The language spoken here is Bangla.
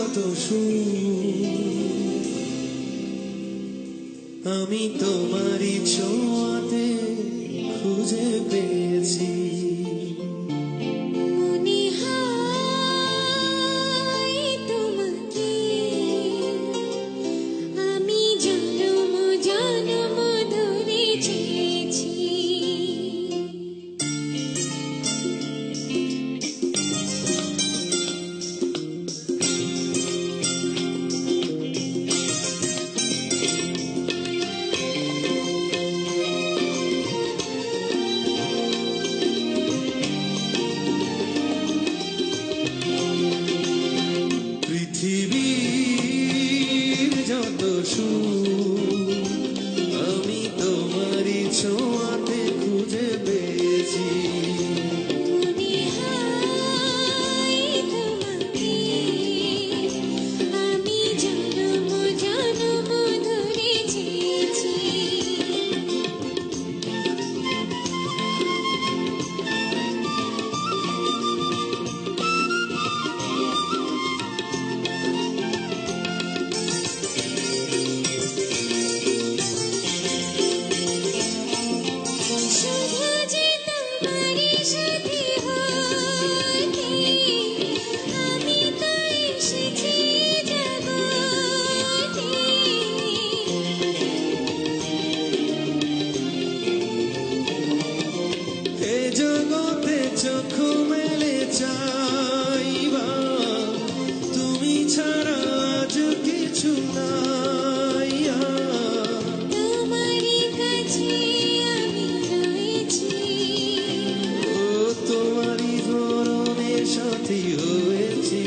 যত সুর আমি তোমারই ছোঁয়াতে খুঁজে পেয়েছি। মনে হয় তোমাকে আমি জনম জনম ধরে চেয়েছি। পৃথিবীর যত সুর আমি তোমারই ছোঁয়াতে খুঁজে পেয়েছি। মনে হয় তোমাকে আমি জনম জনম ধরে চেয়েছি। শুধু যে তোমারই সাথী হতে আমি তো এসেছি জগতে। এ জগতে চোখ মেলে চাইবা তুমি ছাড়া আজ কিছু নাই। তোমারই কাছে আমি রয়েছি। ও তোমারই ধরনের সাথী হয়েছি।